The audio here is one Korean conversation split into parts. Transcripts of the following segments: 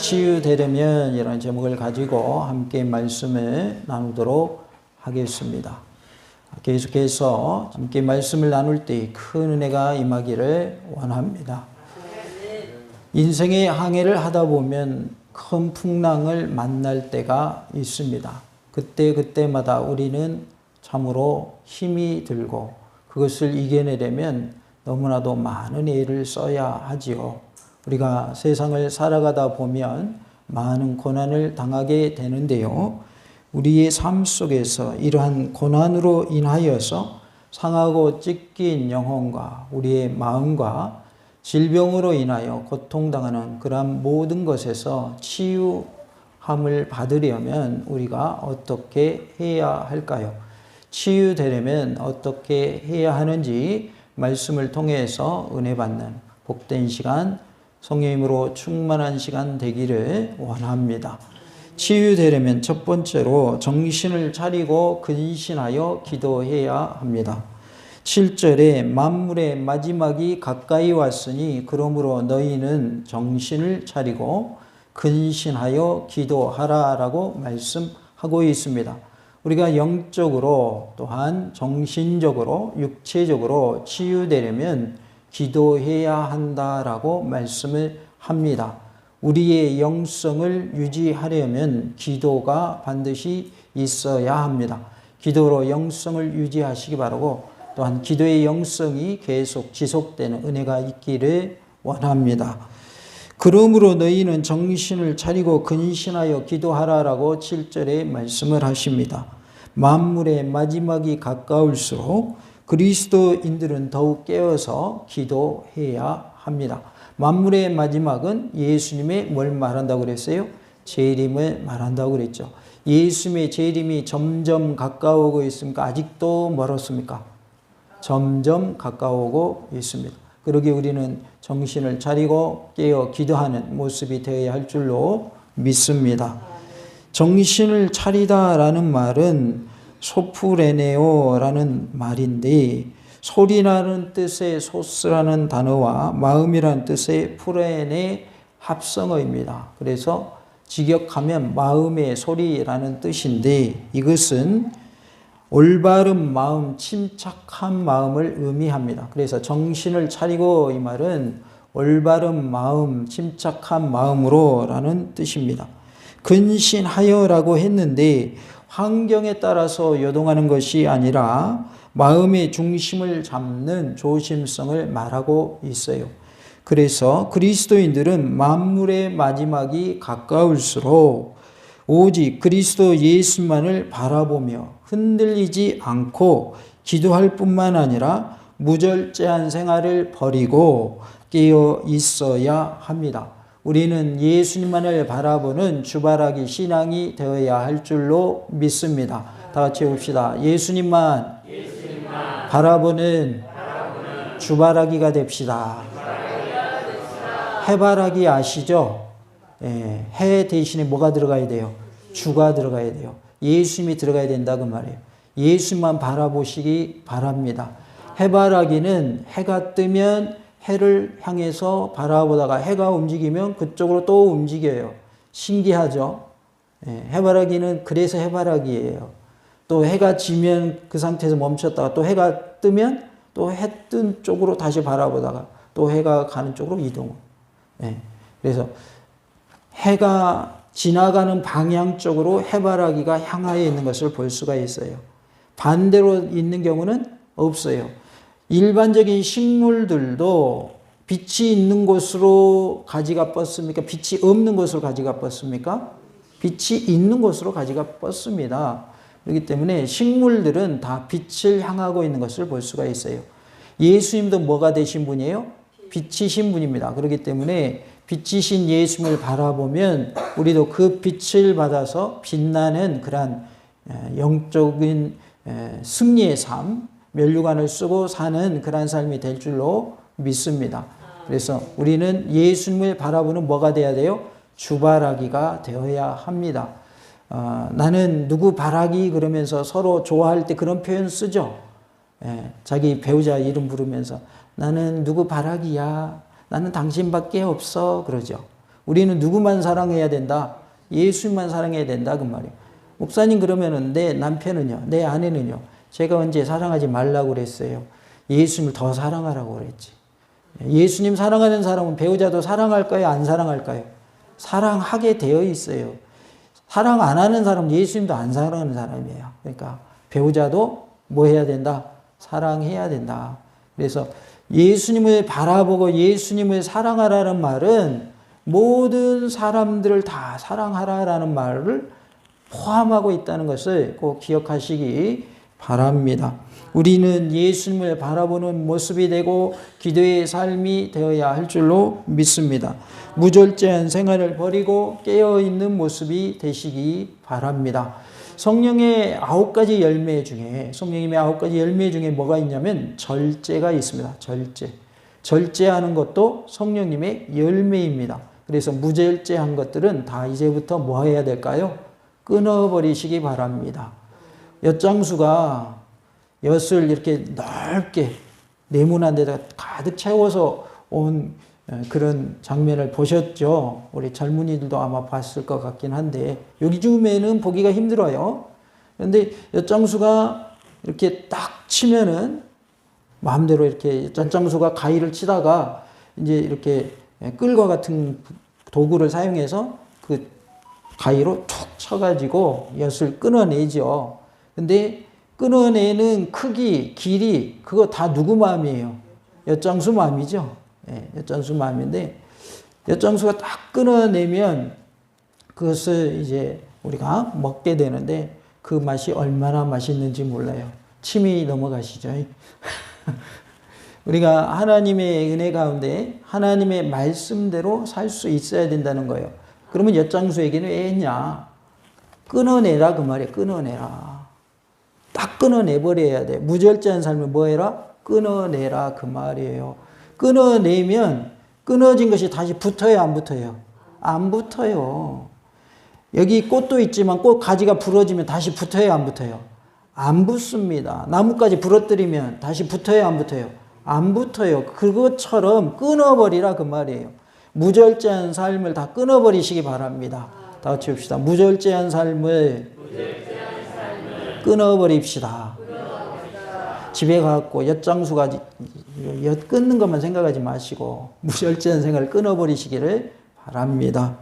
치유되려면 이런 제목을 가지고 함께 말씀을 나누도록 하겠습니다. 계속해서 함께 말씀을 나눌 때 큰 은혜가 임하기를 원합니다. 인생의 항해를 하다 보면 큰 풍랑을 만날 때가 있습니다. 그때마다 우리는 참으로 힘이 들고 그것을 이겨내려면 너무나도 많은 애를 써야 하지요. 우리가 세상을 살아가다 보면 많은 고난을 당하게 되는데요. 우리의 삶 속에서 이러한 고난으로 인하여서 상하고 찢긴 영혼과 우리의 마음과 질병으로 인하여 고통당하는 그러한 모든 것에서 치유함을 받으려면 우리가 어떻게 해야 할까요? 치유되려면 어떻게 해야 하는지 말씀을 통해서 은혜 받는 복된 시간, 성령님으로 충만한 시간 되기를 원합니다. 치유되려면 첫 번째로 정신을 차리고 근신하여 기도해야 합니다. 7절에 만물의 마지막이 가까이 왔으니 그러므로 너희는 정신을 차리고 근신하여 기도하라 라고 말씀하고 있습니다. 우리가 영적으로 또한 정신적으로 육체적으로 치유되려면 기도해야 한다라고 말씀을 합니다. 우리의 영성을 유지하려면 기도가 반드시 있어야 합니다. 기도로 영성을 유지하시기 바라고 또한 기도의 영성이 계속 지속되는 은혜가 있기를 원합니다. 그러므로 너희는 정신을 차리고 근신하여 기도하라라고 7절에 말씀을 하십니다. 만물의 마지막이 가까울수록 그리스도인들은 더욱 깨어서 기도해야 합니다. 만물의 마지막은 예수님의 뭘 말한다고 그랬어요? 재림을 말한다고 그랬죠. 예수님의 재림이 점점 가까워오고 있습니까? 아직도 멀었습니까? 점점 가까워오고 있습니다. 그러기에 우리는 정신을 차리고 깨어 기도하는 모습이 되어야 할 줄로 믿습니다. 정신을 차리다라는 말은 소프레네오라는 말인데 소리라는 뜻의 소스라는 단어와 마음이라는 뜻의 프레네 합성어입니다. 그래서 직역하면 마음의 소리라는 뜻인데 이것은 올바른 마음, 침착한 마음을 의미합니다. 그래서 정신을 차리고 이 말은 올바른 마음, 침착한 마음으로 라는 뜻입니다. 근신하여라고 했는데 환경에 따라서 요동하는 것이 아니라 마음의 중심을 잡는 조심성을 말하고 있어요. 그래서 그리스도인들은 만물의 마지막이 가까울수록 오직 그리스도 예수만을 바라보며 흔들리지 않고 기도할 뿐만 아니라 무절제한 생활을 버리고 깨어 있어야 합니다. 우리는 예수님만을 바라보는 주바라기 신앙이 되어야 할 줄로 믿습니다. 다 같이 해봅시다. 예수님만 바라보는 주바라기가 됩시다. 해바라기 아시죠? 예, 해 대신에 뭐가 들어가야 돼요? 주가 들어가야 돼요. 예수님이 들어가야 된다 그 말이에요. 예수님만 바라보시기 바랍니다. 해바라기는 해가 뜨면 해를 향해서 바라보다가 해가 움직이면 그쪽으로 또 움직여요. 신기하죠? 예, 해바라기는 그래서 해바라기예요. 또 해가 지면 그 상태에서 멈췄다가 또 해가 뜨면 또 해 뜬 쪽으로 다시 바라보다가 또 해가 가는 쪽으로 이동. 예, 그래서 해가 지나가는 방향 쪽으로 해바라기가 향하여 있는 것을 볼 수가 있어요. 반대로 있는 경우는 없어요. 일반적인 식물들도 빛이 있는 곳으로 가지가 뻗습니까? 빛이 없는 곳으로 가지가 뻗습니까? 빛이 있는 곳으로 가지가 뻗습니다. 그렇기 때문에 식물들은 다 빛을 향하고 있는 것을 볼 수가 있어요. 예수님도 뭐가 되신 분이에요? 빛이신 분입니다. 그렇기 때문에 빛이신 예수님을 바라보면 우리도 그 빛을 받아서 빛나는 그러한 영적인 승리의 삶, 면류관을 쓰고 사는 그러한 삶이 될 줄로 믿습니다. 그래서 우리는 예수님을 바라보는 뭐가 되어야 돼요? 주바라기가 되어야 합니다. 나는 누구 바라기 그러면서 서로 좋아할 때 그런 표현 쓰죠. 자기 배우자 이름 부르면서 나는 누구 바라기야. 나는 당신밖에 없어. 그러죠. 우리는 누구만 사랑해야 된다? 예수님만 사랑해야 된다 그 말이에요. 목사님 그러면은 내 남편은요? 내 아내는요? 제가 언제 사랑하지 말라고 그랬어요? 예수님을 더 사랑하라고 그랬지. 예수님 사랑하는 사람은 배우자도 사랑할까요? 안 사랑할까요? 사랑하게 되어 있어요. 사랑 안 하는 사람은 예수님도 안 사랑하는 사람이에요. 그러니까 배우자도 뭐 해야 된다? 사랑해야 된다. 그래서 예수님을 바라보고 예수님을 사랑하라는 말은 모든 사람들을 다 사랑하라라는 말을 포함하고 있다는 것을 꼭 기억하시기 바랍니다. 우리는 예수님을 바라보는 모습이 되고 기도의 삶이 되어야 할 줄로 믿습니다. 무절제한 생활을 버리고 깨어있는 모습이 되시기 바랍니다. 성령의 9가지 열매 중에 성령님의 9가지 열매 중에 뭐가 있냐면 절제가 있습니다. 절제하는 것도 성령님의 열매입니다. 그래서 무절제한 것들은 다 이제부터 뭐 해야 될까요? 끊어버리시기 바랍니다. 엿장수가 엿을 이렇게 넓게 네모난 데다 가득 채워서 온 그런 장면을 보셨죠? 우리 젊은이들도 아마 봤을 것 같긴 한데 요즘에는 보기가 힘들어요. 그런데 엿장수가 이렇게 딱 치면은 마음대로 이렇게 엿장수가 가위를 치다가 이제 이렇게 끌과 같은 도구를 사용해서 그 가위로 툭 쳐가지고 엿을 끊어내죠. 근데 끊어내는 크기, 길이 그거 다 누구 마음이에요? 엿장수 마음이죠. 엿장수 마음인데 엿장수가 딱 끊어내면 그것을 이제 우리가 먹게 되는데 그 맛이 얼마나 맛있는지 몰라요. 침이 넘어가시죠. 우리가 하나님의 은혜 가운데 하나님의 말씀대로 살 수 있어야 된다는 거예요. 그러면 엿장수에게는 왜 했냐? 끊어내라 그 말이에요. 끊어내라. 딱 끊어내버려야 돼. 무절제한 삶을 뭐 해라? 끊어내라 그 말이에요. 끊어내면 끊어진 것이 다시 붙어요? 안 붙어요? 안 붙어요. 여기 꽃도 있지만 꽃 가지가 부러지면 다시 붙어요? 안 붙어요? 안 붙습니다. 나뭇가지 부러뜨리면 다시 붙어요? 안 붙어요? 안 붙어요. 그것처럼 끊어버리라 그 말이에요. 무절제한 삶을 다 끊어버리시기 바랍니다. 다 같이 봅시다. 무절제한 삶을 끊어버립시다. 집에 가갖고 엿장수가 엿 끊는 것만 생각하지 마시고 무절제한 생활을 끊어버리시기를 바랍니다.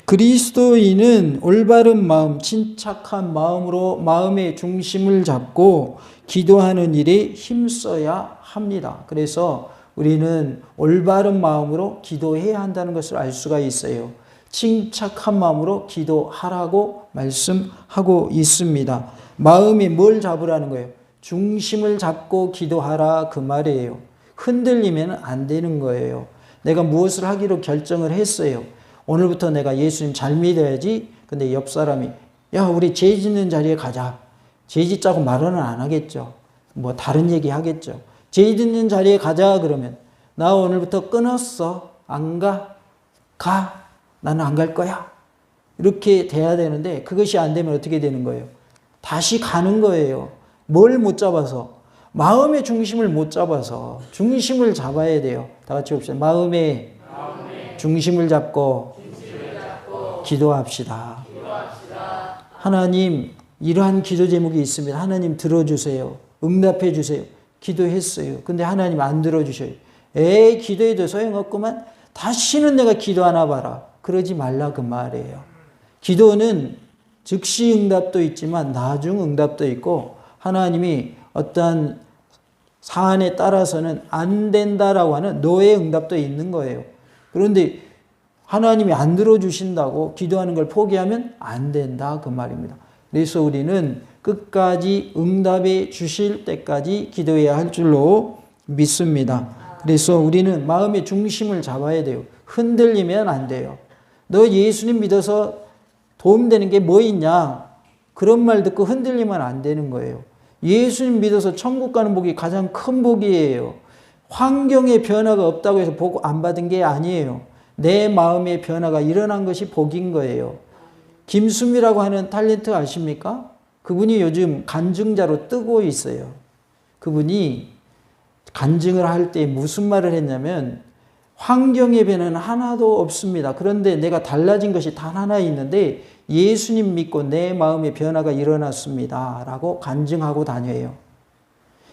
그리스도인은 올바른 마음, 침착한 마음으로 마음의 중심을 잡고 기도하는 일에 힘써야 합니다. 그래서 우리는 올바른 마음으로 기도해야 한다는 것을 알 수가 있어요. 침착한 마음으로 기도하라고 말씀하고 있습니다. 마음이 뭘 잡으라는 거예요? 중심을 잡고 기도하라 그 말이에요. 흔들리면 안 되는 거예요. 내가 무엇을 하기로 결정을 했어요. 오늘부터 내가 예수님 잘 믿어야지. 근데 옆 사람이 야 우리 죄 짓는 자리에 가자. 죄 짓자고 말은 안 하겠죠. 뭐 다른 얘기 하겠죠. 죄 짓는 자리에 가자 그러면 나 오늘부터 끊었어. 안 가? 가. 나는 안 갈 거야. 이렇게 돼야 되는데 그것이 안 되면 어떻게 되는 거예요? 다시 가는 거예요. 뭘 못 잡아서? 마음의 중심을 못 잡아서 중심을 잡아야 돼요. 다 같이 봅시다. 마음의 중심을 잡고 기도합시다. 하나님 이러한 기도 제목이 있습니다. 하나님 들어주세요. 응답해 주세요. 기도했어요. 근데 하나님 안 들어주셔요. 에이 기도해도 소용없구만. 다시는 내가 기도하나 봐라. 그러지 말라 그 말이에요. 기도는 즉시 응답도 있지만 나중 응답도 있고 하나님이 어떠한 사안에 따라서는 안 된다라고 하는 노의 응답도 있는 거예요. 그런데 하나님이 안 들어주신다고 기도하는 걸 포기하면 안 된다 그 말입니다. 그래서 우리는 끝까지 응답해 주실 때까지 기도해야 할 줄로 믿습니다. 그래서 우리는 마음의 중심을 잡아야 돼요. 흔들리면 안 돼요. 너 예수님 믿어서 도움되는 게 뭐 있냐? 그런 말 듣고 흔들리면 안 되는 거예요. 예수님 믿어서 천국 가는 복이 가장 큰 복이에요. 환경의 변화가 없다고 해서 복 안 받은 게 아니에요. 내 마음의 변화가 일어난 것이 복인 거예요. 김수미라고 하는 탤런트 아십니까? 그분이 요즘 간증자로 뜨고 있어요. 그분이 간증을 할 때 무슨 말을 했냐면 환경의 변화는 하나도 없습니다. 그런데 내가 달라진 것이 단 하나 있는데 예수님 믿고 내 마음의 변화가 일어났습니다. 라고 간증하고 다녀요.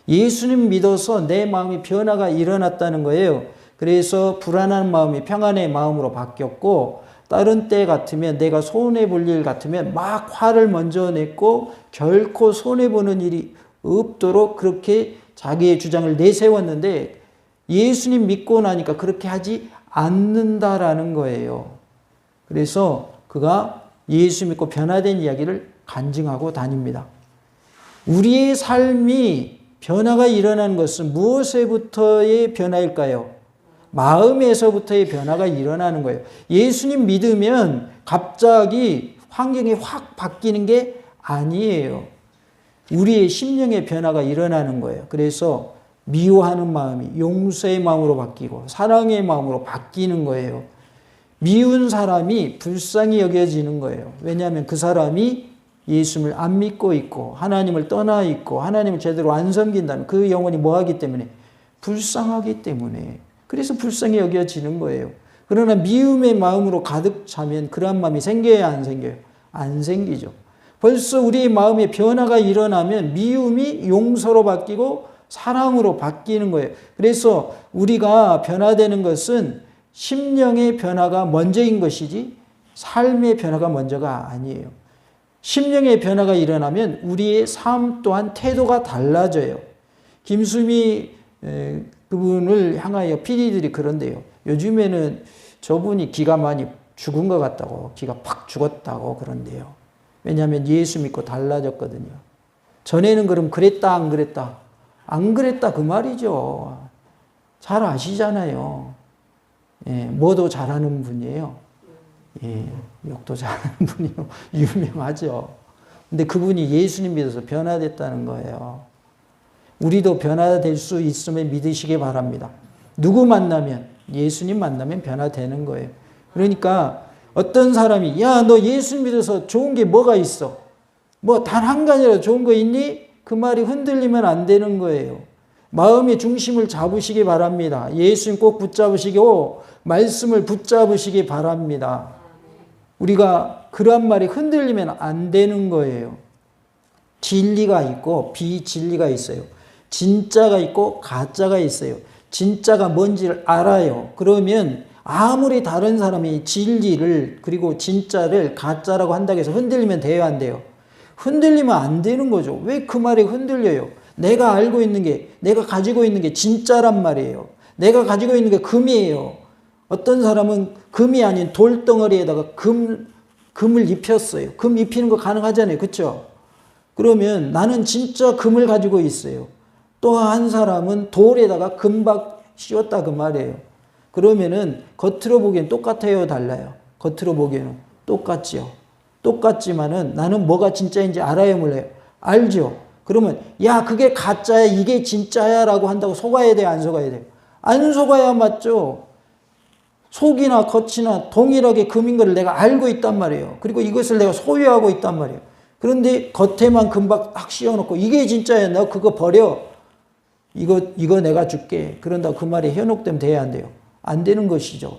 예수님 믿어서 내 마음의 변화가 일어났다는 거예요. 그래서 불안한 마음이 평안의 마음으로 바뀌었고 다른 때 같으면 내가 손해볼 일 같으면 막 화를 먼저 냈고 결코 손해보는 일이 없도록 그렇게 자기의 주장을 내세웠는데 예수님 믿고 나니까 그렇게 하지 않는다라는 거예요. 그래서 그가 예수 믿고 변화된 이야기를 간증하고 다닙니다. 우리의 삶이 변화가 일어나는 것은 무엇에부터의 변화일까요? 마음에서부터의 변화가 일어나는 거예요. 예수님 믿으면 갑자기 환경이 확 바뀌는 게 아니에요. 우리의 심령의 변화가 일어나는 거예요. 그래서 미워하는 마음이 용서의 마음으로 바뀌고 사랑의 마음으로 바뀌는 거예요. 미운 사람이 불쌍히 여겨지는 거예요. 왜냐하면 그 사람이 예수를 안 믿고 있고 하나님을 떠나 있고 하나님을 제대로 안 섬긴다면 그 영혼이 뭐하기 때문에? 불쌍하기 때문에. 그래서 불쌍히 여겨지는 거예요. 그러나 미움의 마음으로 가득 차면 그러한 마음이 생겨야 안 생겨요? 안 생기죠. 벌써 우리의 마음에 변화가 일어나면 미움이 용서로 바뀌고 사랑으로 바뀌는 거예요. 그래서 우리가 변화되는 것은 심령의 변화가 먼저인 것이지 삶의 변화가 먼저가 아니에요. 심령의 변화가 일어나면 우리의 삶 또한 태도가 달라져요. 김수미 그분을 향하여 PD들이 그런데요. 요즘에는 저분이 기가 많이 죽은 것 같다고, 기가 팍 죽었다고 그런데요. 왜냐하면 예수 믿고 달라졌거든요. 전에는 그럼 그랬다 안 그랬다? 안 그랬다 그 말이죠. 잘 아시잖아요. 예, 뭐도 잘하는 분이에요. 예, 욕도 잘하는 분이요. 유명하죠. 근데 그분이 예수님 믿어서 변화됐다는 거예요. 우리도 변화될 수 있음을 믿으시기 바랍니다. 누구 만나면? 예수님 만나면 변화되는 거예요. 그러니까 어떤 사람이 야, 너 예수 믿어서 좋은 게 뭐가 있어? 뭐 단 한 가지라도 좋은 거 있니? 그 말이 흔들리면 안 되는 거예요. 마음의 중심을 잡으시기 바랍니다. 예수님 꼭 붙잡으시고 말씀을 붙잡으시기 바랍니다. 우리가 그런 말이 흔들리면 안 되는 거예요. 진리가 있고 비진리가 있어요. 진짜가 있고 가짜가 있어요. 진짜가 뭔지를 알아요. 그러면 아무리 다른 사람이 진리를 그리고 진짜를 가짜라고 한다고 해서 흔들리면 돼요, 안 돼요? 흔들리면 안 되는 거죠. 왜 그 말이 흔들려요? 내가 알고 있는 게, 내가 가지고 있는 게 진짜란 말이에요. 내가 가지고 있는 게 금이에요. 어떤 사람은 금이 아닌 돌덩어리에다가 금을 입혔어요. 금 입히는 거 가능하잖아요. 그렇죠? 그러면 나는 진짜 금을 가지고 있어요. 또 한 사람은 돌에다가 금박 씌웠다 그 말이에요. 그러면은 겉으로 보기엔 똑같아요, 달라요? 겉으로 보기에는 똑같죠. 똑같지만은 나는 뭐가 진짜인지 알아요, 몰라요? 알죠. 그러면 야, 그게 가짜야, 이게 진짜야 라고 한다고 속아야 돼요, 안 속아야 돼요? 안 속아야 맞죠. 속이나 겉이나 동일하게 금인 것을 내가 알고 있단 말이에요. 그리고 이것을 내가 소유하고 있단 말이에요. 그런데 겉에만 금박 딱 씌워놓고 이게 진짜야, 너 그거 버려. 이거 내가 줄게. 그런다고 그 말이 현혹되면 돼야 안 돼요? 안 되는 것이죠.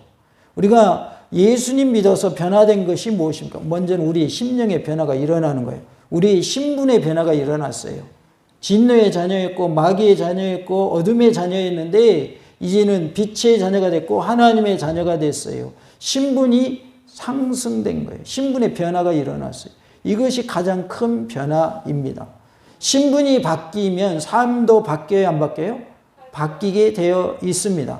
우리가 예수님 믿어서 변화된 것이 무엇입니까? 먼저는 우리의 심령의 변화가 일어나는 거예요. 우리의 신분의 변화가 일어났어요. 진노의 자녀였고 마귀의 자녀였고 어둠의 자녀였는데 이제는 빛의 자녀가 됐고 하나님의 자녀가 됐어요. 신분이 상승된 거예요. 신분의 변화가 일어났어요. 이것이 가장 큰 변화입니다. 신분이 바뀌면 삶도 바뀌어요, 안 바뀌어요? 바뀌게 되어 있습니다.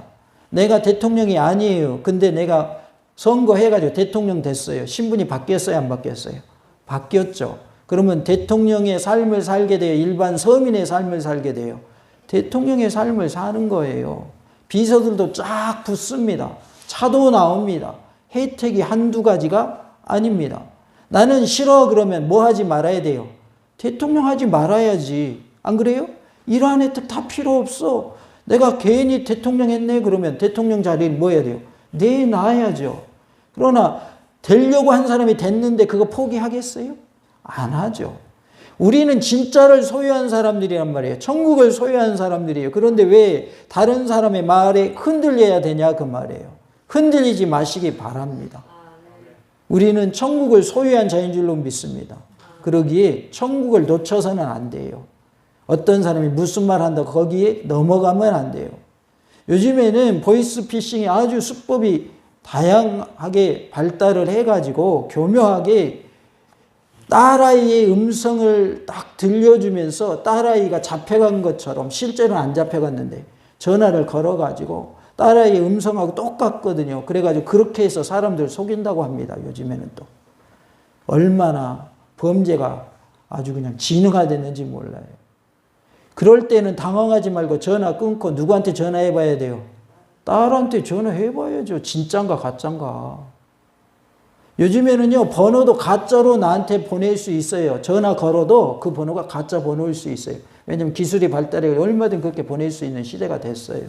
내가 대통령이 아니에요. 근데 내가 선거해가지고 대통령 됐어요. 신분이 바뀌었어요, 안 바뀌었어요? 바뀌었죠. 그러면 대통령의 삶을 살게 돼요? 일반 서민의 삶을 살게 돼요? 대통령의 삶을 사는 거예요. 비서들도 쫙 붙습니다. 차도 나옵니다. 혜택이 한두 가지가 아닙니다. 나는 싫어 그러면 뭐 하지 말아야 돼요? 대통령 하지 말아야지. 안 그래요? 이러한 혜택 다 필요 없어. 내가 괜히 대통령 했네 그러면 대통령 자리를 뭐 해야 돼요? 내놔야죠. 그러나 되려고 한 사람이 됐는데 그거 포기하겠어요? 안 하죠. 우리는 진짜를 소유한 사람들이란 말이에요. 천국을 소유한 사람들이에요. 그런데 왜 다른 사람의 말에 흔들려야 되냐 그 말이에요. 흔들리지 마시기 바랍니다. 우리는 천국을 소유한 자인 줄로 믿습니다. 그러기에 천국을 놓쳐서는 안 돼요. 어떤 사람이 무슨 말 한다고 거기에 넘어가면 안 돼요. 요즘에는 보이스피싱이 아주 수법이 다양하게 발달을 해가지고 교묘하게 딸아이의 음성을 딱 들려주면서 딸아이가 잡혀간 것처럼, 실제로는 안 잡혀갔는데 전화를 걸어가지고 딸아이의 음성하고 똑같거든요. 그래가지고 그렇게 해서 사람들 속인다고 합니다. 요즘에는 또. 얼마나 범죄가 아주 그냥 진화됐는지 몰라요. 그럴 때는 당황하지 말고 전화 끊고 누구한테 전화해 봐야 돼요? 딸한테 전화해 봐야죠. 진짠가 가짠가. 요즘에는요, 번호도 가짜로 나한테 보낼 수 있어요. 전화 걸어도 그 번호가 가짜 번호일 수 있어요. 왜냐하면 기술이 발달해 얼마든 그렇게 보낼 수 있는 시대가 됐어요.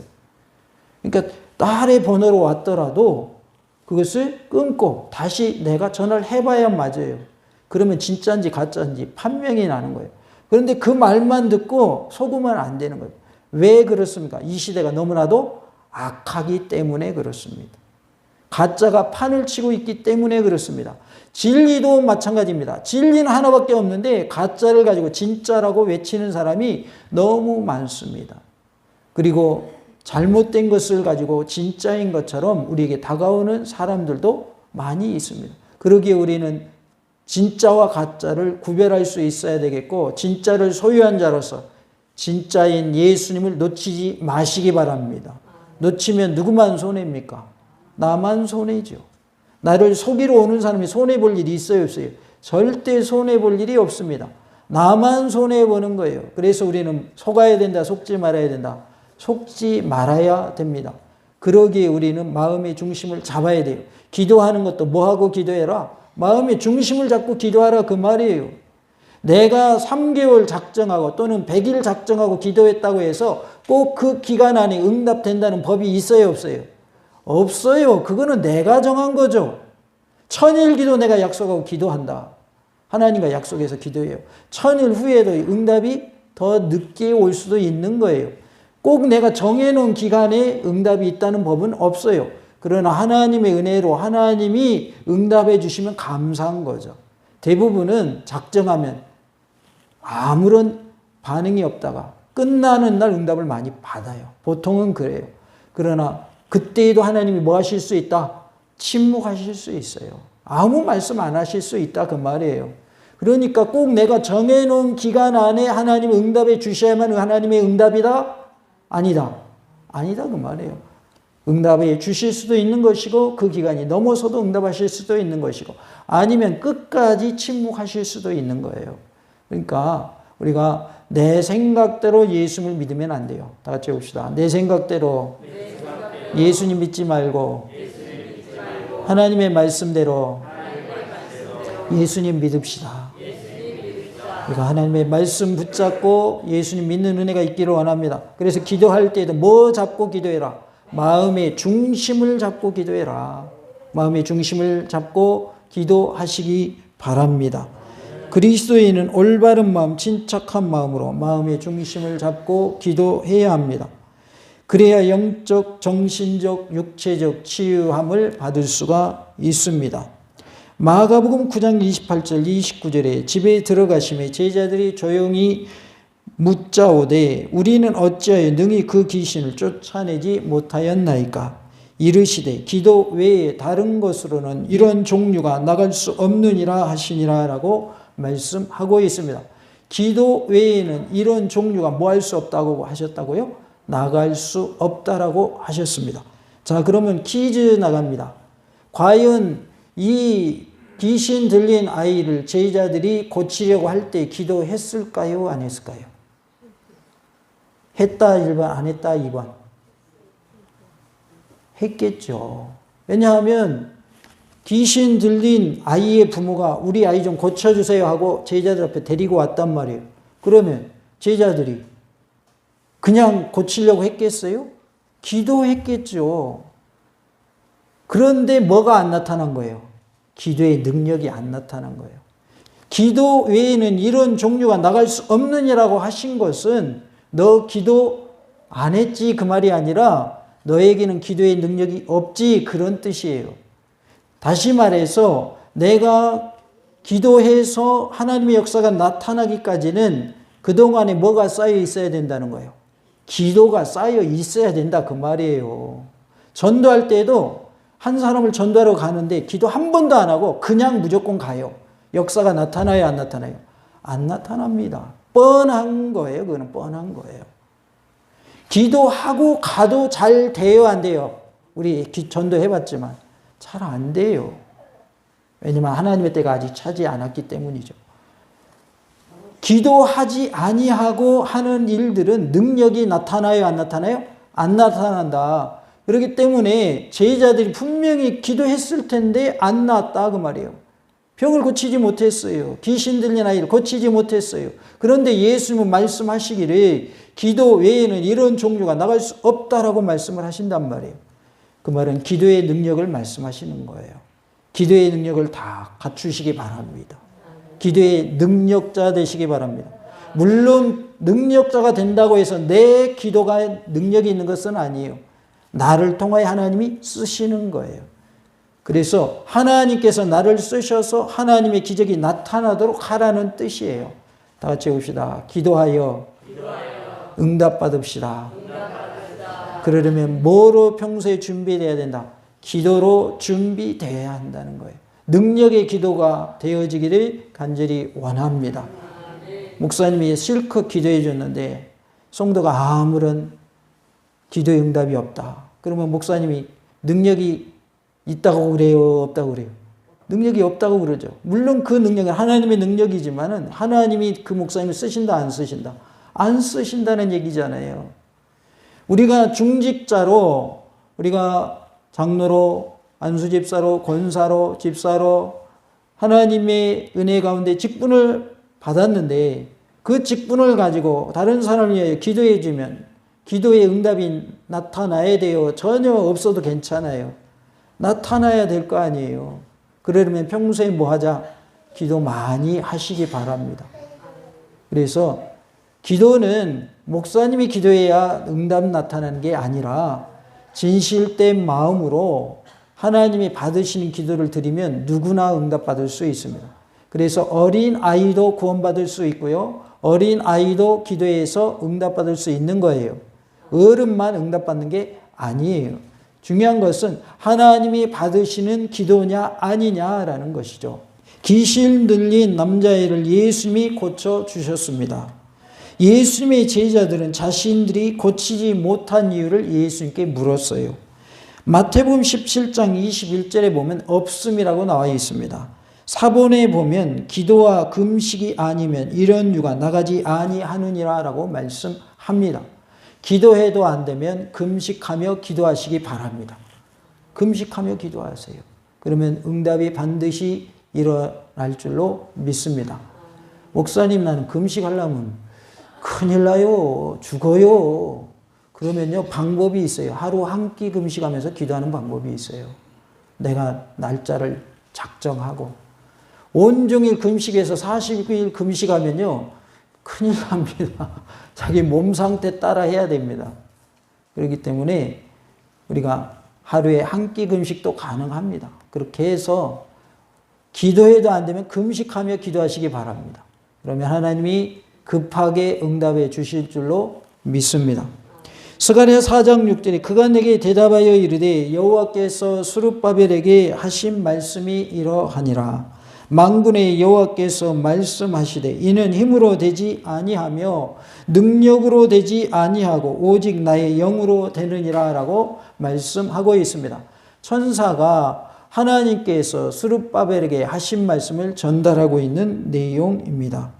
그러니까 딸의 번호로 왔더라도 그것을 끊고 다시 내가 전화를 해봐야 맞아요. 그러면 진짜인지 가짜인지 판명이 나는 거예요. 그런데 그 말만 듣고 속으면 안 되는 거예요. 왜 그렇습니까? 이 시대가 너무나도 악하기 때문에 그렇습니다. 가짜가 판을 치고 있기 때문에 그렇습니다. 진리도 마찬가지입니다. 진리는 하나밖에 없는데 가짜를 가지고 진짜라고 외치는 사람이 너무 많습니다. 그리고 잘못된 것을 가지고 진짜인 것처럼 우리에게 다가오는 사람들도 많이 있습니다. 그러기에 우리는 진짜와 가짜를 구별할 수 있어야 되겠고, 진짜를 소유한 자로서 진짜인 예수님을 놓치지 마시기 바랍니다. 놓치면 누구만 손해입니까? 나만 손해죠. 나를 속이러 오는 사람이 손해볼 일이 있어요, 없어요? 절대 손해볼 일이 없습니다. 나만 손해보는 거예요. 그래서 우리는 속아야 된다, 속지 말아야 된다. 속지 말아야 됩니다. 그러기에 우리는 마음의 중심을 잡아야 돼요. 기도하는 것도 뭐하고 기도해라? 마음의 중심을 잡고 기도하라 그 말이에요. 내가 3개월 작정하고 또는 100일 작정하고 기도했다고 해서 꼭 그 기간 안에 응답된다는 법이 있어요, 없어요? 없어요. 그거는 내가 정한 거죠. 1000일 기도 내가 약속하고 기도한다. 하나님과 약속해서 기도해요. 1000일 후에도 응답이 더 늦게 올 수도 있는 거예요. 꼭 내가 정해놓은 기간에 응답이 있다는 법은 없어요. 그러나 하나님의 은혜로 하나님이 응답해 주시면 감사한 거죠. 대부분은 작정하면 아무런 반응이 없다가 끝나는 날 응답을 많이 받아요. 보통은 그래요. 그러나 그때에도 하나님이 뭐 하실 수 있다? 침묵하실 수 있어요. 아무 말씀 안 하실 수 있다 그 말이에요. 그러니까 꼭 내가 정해놓은 기간 안에 하나님 응답해 주셔야만 하나님의 응답이다? 아니다. 아니다 그 말이에요. 응답해 주실 수도 있는 것이고 그 기간이 넘어서도 응답하실 수도 있는 것이고 아니면 끝까지 침묵하실 수도 있는 거예요. 그러니까 우리가 내 생각대로 예수님을 믿으면 안 돼요. 다 같이 해봅시다. 내 생각대로 예수님 믿지 말고 하나님의 말씀대로 예수님 믿읍시다. 우리가 하나님의 말씀 붙잡고 예수님 믿는 은혜가 있기를 원합니다. 그래서 기도할 때에도 뭐 잡고 기도해라? 마음의 중심을 잡고 기도해라. 마음의 중심을 잡고 기도하시기 바랍니다. 그리스도인은 올바른 마음, 침착한 마음으로 마음의 중심을 잡고 기도해야 합니다. 그래야 영적, 정신적, 육체적 치유함을 받을 수가 있습니다. 마가복음 9장 28절 29절에 집에 들어가심에 제자들이 조용히 묻자오되 우리는 어찌하여 능히 그 귀신을 쫓아내지 못하였나이까? 이르시되 기도 외에 다른 것으로는 이런 종류가 나갈 수 없느니라 하시니라 라고 말씀하고 있습니다. 기도 외에는 이런 종류가 뭐 할 수 없다고 하셨다고요? 나갈 수 없다라고 하셨습니다. 자, 그러면 퀴즈 나갑니다. 과연 이 귀신 들린 아이를 제자들이 고치려고 할 때 기도했을까요? 안 했을까요? 했다 1번, 안 했다 2번. 했겠죠. 왜냐하면 귀신 들린 아이의 부모가 우리 아이 좀 고쳐주세요 하고 제자들 앞에 데리고 왔단 말이에요. 그러면 제자들이 그냥 고치려고 했겠어요? 기도했겠죠. 그런데 뭐가 안 나타난 거예요? 기도의 능력이 안 나타난 거예요. 기도 외에는 이런 종류가 나갈 수 없느니라고 하신 것은 너 기도 안 했지 그 말이 아니라 너에게는 기도의 능력이 없지 그런 뜻이에요. 다시 말해서 내가 기도해서 하나님의 역사가 나타나기까지는 그동안에 뭐가 쌓여 있어야 된다는 거예요. 기도가 쌓여 있어야 된다 그 말이에요. 전도할 때도 한 사람을 전도하러 가는데 기도 한 번도 안 하고 그냥 무조건 가요. 역사가 나타나요 안 나타나요? 안 나타납니다. 뻔한 거예요. 그거는 뻔한 거예요. 기도하고 가도 잘 돼요 안 돼요? 우리 전도해봤지만 잘 안 돼요. 왜냐하면 하나님의 때가 아직 차지 않았기 때문이죠. 기도하지 아니하고 하는 일들은 능력이 나타나요 안 나타나요? 안 나타난다. 그렇기 때문에 제자들이 분명히 기도했을 텐데 안 나았다 그 말이에요. 병을 고치지 못했어요. 귀신 들린 아이를 고치지 못했어요. 그런데 예수님은 말씀하시기를 기도 외에는 이런 종류가 나갈 수 없다라고 말씀을 하신단 말이에요. 그 말은 기도의 능력을 말씀하시는 거예요. 기도의 능력을 다 갖추시기 바랍니다. 기도의 능력자 되시기 바랍니다. 물론 능력자가 된다고 해서 내 기도가 능력이 있는 것은 아니에요. 나를 통하여 하나님이 쓰시는 거예요. 그래서 하나님께서 나를 쓰셔서 하나님의 기적이 나타나도록 하라는 뜻이에요. 다 같이 해봅시다. 기도하여 응답받읍시다. 그러려면 뭐로 평소에 준비되어야 된다? 기도로 준비되어야 한다는 거예요. 능력의 기도가 되어지기를 간절히 원합니다. 목사님이 실컷 기도해 줬는데 성도가 아무런 기도의 응답이 없다. 그러면 목사님이 능력이 있다고 그래요? 없다고 그래요? 능력이 없다고 그러죠. 물론 그 능력은 하나님의 능력이지만은 하나님이 그 목사님을 쓰신다 안 쓰신다? 안 쓰신다는 얘기잖아요. 우리가 중직자로 우리가 장로로 안수집사로 권사로 집사로 하나님의 은혜 가운데 직분을 받았는데 그 직분을 가지고 다른 사람을 위하여 기도해 주면 기도의 응답이 나타나야 돼요. 전혀 없어도 괜찮아요. 나타나야 될 거 아니에요. 그러려면 평소에 뭐 하자? 기도 많이 하시기 바랍니다. 그래서 기도는 목사님이 기도해야 응답 나타나는 게 아니라 진실된 마음으로 하나님이 받으시는 기도를 드리면 누구나 응답받을 수 있습니다. 그래서 어린 아이도 구원받을 수 있고요. 어린 아이도 기도해서 응답받을 수 있는 거예요. 어른만 응답받는 게 아니에요. 중요한 것은 하나님이 받으시는 기도냐 아니냐라는 것이죠. 귀신 들린 남자애를 예수님이 고쳐주셨습니다. 예수님의 제자들은 자신들이 고치지 못한 이유를 예수님께 물었어요. 마태복음 17장 21절에 보면 없음이라고 나와 있습니다. 사본에 보면 기도와 금식이 아니면 이런 유가 나가지 아니하느니라 라고 말씀합니다. 기도해도 안 되면 금식하며 기도하시기 바랍니다. 금식하며 기도하세요. 그러면 응답이 반드시 일어날 줄로 믿습니다. 목사님 나는 금식하려면 큰일 나요. 죽어요. 그러면요 방법이 있어요. 하루 한 끼 금식하면서 기도하는 방법이 있어요. 내가 날짜를 작정하고 온종일 금식해서 40일 금식하면요 큰일 납니다. 자기 몸 상태 따라 해야 됩니다. 그렇기 때문에 우리가 하루에 한 끼 금식도 가능합니다. 그렇게 해서 기도해도 안 되면 금식하며 기도하시기 바랍니다. 그러면 하나님이 급하게 응답해 주실 줄로 믿습니다. 스가랴 4장 6절에 그가 내게 대답하여 이르되 여호와께서 스룹바벨에게 하신 말씀이 이러하니라. 만군의 여호와께서 말씀하시되 이는 힘으로 되지 아니하며 능력으로 되지 아니하고 오직 나의 영으로 되느니라 라고 말씀하고 있습니다. 천사가 하나님께서 스룹바벨에게 하신 말씀을 전달하고 있는 내용입니다.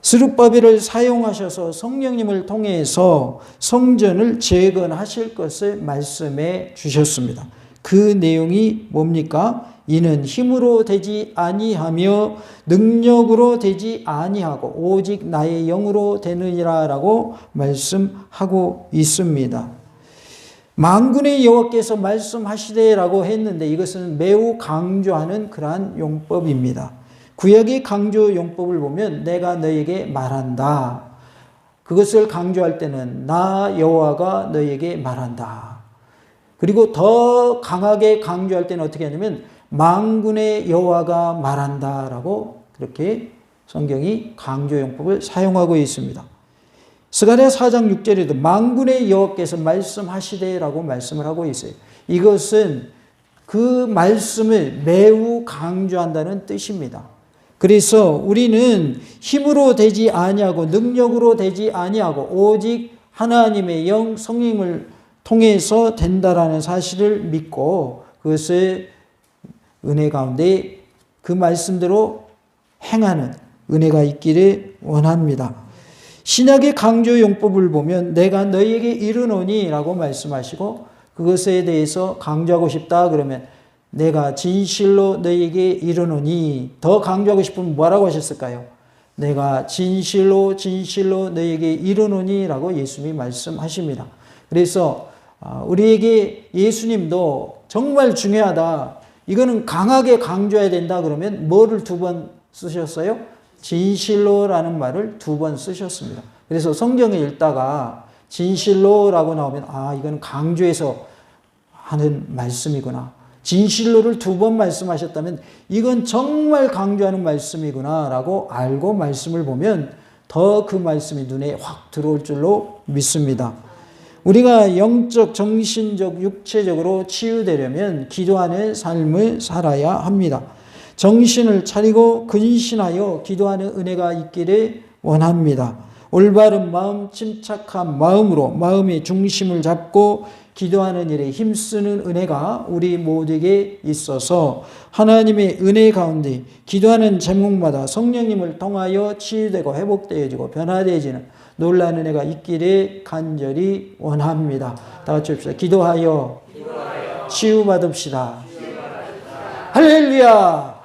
스룹바벨을 사용하셔서 성령님을 통해서 성전을 재건하실 것을 말씀해 주셨습니다. 그 내용이 뭡니까? 이는 힘으로 되지 아니하며 능력으로 되지 아니하고 오직 나의 영으로 되느니라 라고 말씀하고 있습니다. 만군의 여호와께서 말씀하시되 라고 했는데 이것은 매우 강조하는 그러한 용법입니다. 구약의 강조 용법을 보면 내가 너에게 말한다. 그것을 강조할 때는 나 여호와가 너에게 말한다. 그리고 더 강하게 강조할 때는 어떻게 하냐면 만군의 여호와가 말한다라고 그렇게 성경이 강조 용법을 사용하고 있습니다. 스가랴 4장 6절에도 만군의 여호와께서 말씀하시되라고 말씀을 하고 있어요. 이것은 그 말씀을 매우 강조한다는 뜻입니다. 그래서 우리는 힘으로 되지 아니하고 능력으로 되지 아니하고 오직 하나님의 영 성령을 통해서 된다라는 사실을 믿고 그것을 은혜 가운데 그 말씀대로 행하는 은혜가 있기를 원합니다. 신약의 강조 용법을 보면 내가 너희에게 이르노니 라고 말씀하시고 그것에 대해서 강조하고 싶다 그러면 내가 진실로 너희에게 이르노니 더 강조하고 싶으면 뭐라고 하셨을까요? 내가 진실로 너희에게 이르노니 라고 예수님이 말씀하십니다. 그래서 우리에게 예수님도 정말 중요하다. 이거는 강하게 강조해야 된다 그러면 뭐를 2번 쓰셨어요? 진실로라는 말을 2번 쓰셨습니다. 그래서 성경을 읽다가 진실로라고 나오면 이건 강조해서 하는 말씀이구나. 진실로를 2번 말씀하셨다면 이건 정말 강조하는 말씀이구나 라고 알고 말씀을 보면 더 그 말씀이 눈에 확 들어올 줄로 믿습니다. 우리가 영적, 정신적, 육체적으로 치유되려면 기도하는 삶을 살아야 합니다. 정신을 차리고 근신하여 기도하는 은혜가 있기를 원합니다. 올바른 마음, 침착한 마음으로 마음의 중심을 잡고 기도하는 일에 힘쓰는 은혜가 우리 모두에게 있어서 하나님의 은혜 가운데 기도하는 제목마다 성령님을 통하여 치유되고 회복되어지고 변화되어지는 놀라운 은혜가 있기를 간절히 원합니다. 다 같이 합시다. 기도하여 치유받읍시다. 할렐루야.